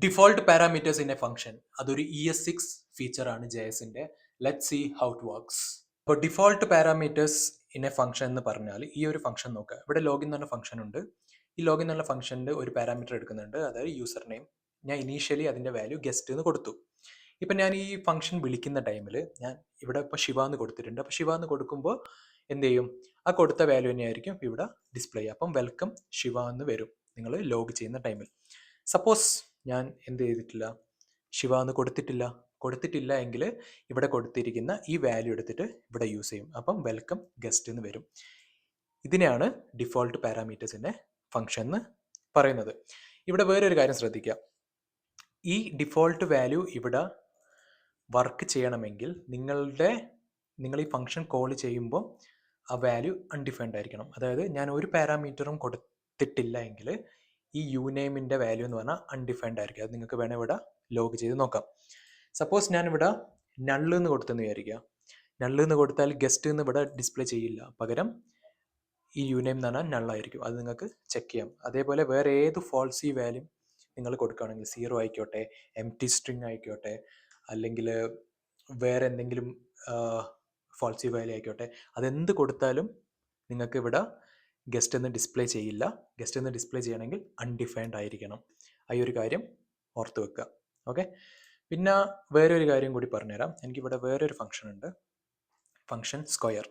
Default parameters in a function അതൊരു ES6 ഫീച്ചറാണ് JSന്റെ. Let see how it works. അപ്പോൾ default parameters in a function എന്ന് പറഞ്ഞാൽ ഈ ഒരു ഫംഗ്ഷൻ നോക്കുക. ഇവിടെ ലോഗിൻ എന്ന് പറഞ്ഞ ഫംഗ്ഷൻ ഉണ്ട്. ഈ ലോഗിൻ എന്നുള്ള ഫംഗ്ഷൻ്റെ ഒരു പാരാമീറ്റർ എടുക്കുന്നുണ്ട്, അതായത് യൂസർ നെയിം. ഞാൻ ഇനീഷ്യലി അതിൻ്റെ വാല്യൂ ഗസ്റ്റ് എന്ന് കൊടുത്തു. ഇപ്പം ഞാൻ ഈ ഫംഗ്ഷൻ വിളിക്കുന്ന ടൈമിൽ ഞാൻ ഇവിടെ ഇപ്പോൾ ശിവ എന്ന് കൊടുത്തിട്ടുണ്ട്. അപ്പോൾ ശിവ എന്ന് കൊടുക്കുമ്പോൾ എന്ത് ചെയ്യും? ആ കൊടുത്ത വാല്യൂ തന്നെയായിരിക്കും ഇവിടെ ഡിസ്പ്ലേ ചെയ്യുക. അപ്പം വെൽക്കം ശിവ എന്ന് വരും നിങ്ങൾ ലോഗ് ചെയ്യുന്ന ടൈമിൽ. സപ്പോസ് ഞാൻ എന്ത് ചെയ്തിട്ടില്ല, ശിവ എന്ന് കൊടുത്തിട്ടില്ല എങ്കിൽ ഇവിടെ കൊടുത്തിരിക്കുന്ന ഈ വാല്യൂ എടുത്തിട്ട് ഇവിടെ യൂസ് ചെയ്യും. അപ്പം വെൽക്കം ഗസ്റ്റ് എന്ന് വരും. ഇതിനെയാണ് ഡിഫോൾട്ട് പാരാമീറ്റേഴ്സിൻ്റെ ഫംഗ്ഷൻ എന്ന് പറയുന്നത്. ഇവിടെ വേറൊരു കാര്യം ശ്രദ്ധിക്കുക. ഈ ഡിഫോൾട്ട് വാല്യൂ ഇവിടെ വർക്ക് ചെയ്യണമെങ്കിൽ നിങ്ങൾ ഈ ഫംഗ്ഷൻ കോൾ ചെയ്യുമ്പോൾ ആ വാല്യൂ അൺഡിഫൈൻഡ് ആയിരിക്കണം. അതായത് ഞാൻ ഒരു പാരാമീറ്ററും കൊടുത്തിട്ടില്ല എങ്കിൽ ഈ യൂനെയിമിൻ്റെ വാല്യൂ എന്ന് പറഞ്ഞാൽ അൺഡിഫൈൻഡ് ആയിരിക്കും. അത് നിങ്ങൾക്ക് വേണേൽ ഇവിടെ ലോഗ് ചെയ്ത് നോക്കാം. സപ്പോസ് ഞാനിവിടെ നള്ള് എന്ന് കൊടുത്തെന്ന് വിചാരിക്കുക. നള്ള് എന്ന് കൊടുത്താൽ ഗസ്റ്റ് എന്ന് ഇവിടെ ഡിസ്പ്ലേ ചെയ്യില്ല, പകരം ഈ യൂനെയിം എന്ന് പറഞ്ഞാൽ നള്ളായിരിക്കും. അത് നിങ്ങൾക്ക് ചെക്ക് ചെയ്യാം. അതേപോലെ വേറെ ഏത് ഫോൾസി വാല്യൂ നിങ്ങൾ കൊടുക്കുകയാണെങ്കിൽ, 0 ആയിക്കോട്ടെ, എംപ്റ്റി സ്ട്രിങ് ആയിക്കോട്ടെ, അല്ലെങ്കിൽ വേറെ എന്തെങ്കിലും ഫോൾസി വാല്യൂ ആയിക്കോട്ടെ, അതെന്ത് കൊടുത്താലും നിങ്ങൾക്ക് ഇവിടെ ഗസ്റ്റ് എന്ന് ഡിസ്പ്ലേ ചെയ്യില്ല. ഗസ്റ്റ് എന്ന് ഡിസ്പ്ലേ ചെയ്യണമെങ്കിൽ അൺഡിഫൈൻഡ് ആയിരിക്കണം. ആ ഒരു കാര്യം ഓർത്ത് വെക്കുക. ഓക്കെ. പിന്നെ വേറൊരു കാര്യം കൂടി പറഞ്ഞുതരാം. എനിക്കിവിടെ വേറൊരു ഫംഗ്ഷൻ ഉണ്ട്, ഫംഗ്ഷൻ സ്ക്വയർ.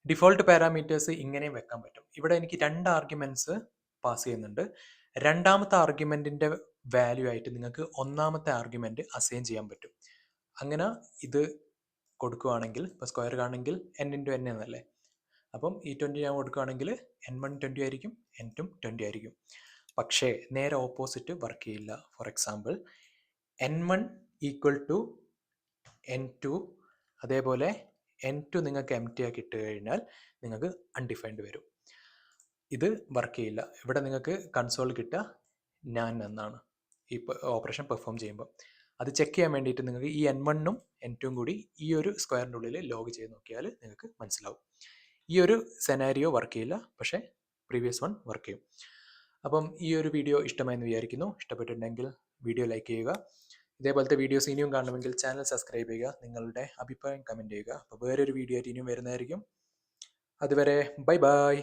ഡിഫോൾട്ട് പാരാമീറ്റേഴ്സ് ഇങ്ങനെയും വെക്കാൻ പറ്റും. ഇവിടെ എനിക്ക് 2 ആർഗ്യുമെൻറ്റ്സ് പാസ് ചെയ്യുന്നുണ്ട്. രണ്ടാമത്തെ ആർഗ്യുമെൻറ്റിൻ്റെ വാല്യൂ ആയിട്ട് നിങ്ങൾക്ക് ഒന്നാമത്തെ ആർഗ്യുമെൻറ്റ് അസൈൻ ചെയ്യാൻ പറ്റും. അങ്ങനെ ഇത് കൊടുക്കുകയാണെങ്കിൽ, ഇപ്പോൾ സ്ക്വയർ ആണെങ്കിൽ n×n എന്നല്ലേ, അപ്പം ഈ 20 ഞാൻ കൊടുക്കുകയാണെങ്കിൽ n1 20 ആയിരിക്കും, n2 20 ആയിരിക്കും. പക്ഷേ നേരെ ഓപ്പോസിറ്റ് വർക്ക് ചെയ്യില്ല. ഫോർ എക്സാമ്പിൾ n1 = n2, അതേപോലെ n2 നിങ്ങൾക്ക് എംപ്റ്റി ആക്കി ഇട്ട് കഴിഞ്ഞാൽ നിങ്ങൾക്ക് അൺഡിഫൈൻഡ് വരും. ഇത് വർക്ക് ചെയ്യില്ല. ഇവിടെ നിങ്ങൾക്ക് കൺസോൾ കിട്ടുക ഞാൻ എന്നാണ് ഈ ഓപ്പറേഷൻ പെർഫോം ചെയ്യുമ്പോൾ. അത് ചെക്ക് ചെയ്യാൻ വേണ്ടിയിട്ട് നിങ്ങൾക്ക് ഈ n1ഉം n2ഉം കൂടി ഈ ഒരു സ്ക്വയറിൻ്റെ ഉള്ളിൽ ലോഗ് ചെയ്ത് നോക്കിയാൽ നിങ്ങൾക്ക് മനസ്സിലാവും. ഈ ഒരു സെനാരിയോ വർക്ക് ചെയ്യില്ല, പക്ഷേ പ്രീവിയസ് വൺ വർക്ക് ചെയ്യും. അപ്പം ഈ ഒരു വീഡിയോ ഇഷ്ടമായെന്ന് വിചാരിക്കുന്നു. ഇഷ്ടപ്പെട്ടിട്ടുണ്ടെങ്കിൽ വീഡിയോ ലൈക്ക് ചെയ്യുക. ഇതേപോലത്തെ വീഡിയോസ് ഇനിയും കാണണമെങ്കിൽ ചാനൽ സബ്സ്ക്രൈബ് ചെയ്യുക. നിങ്ങളുടെ അഭിപ്രായം കമൻറ്റ് ചെയ്യുക. അപ്പോൾ വേറൊരു വീഡിയോ ആയിട്ട് ഇനിയും വരുന്നതായിരിക്കും. അതുവരെ ബൈ ബൈ.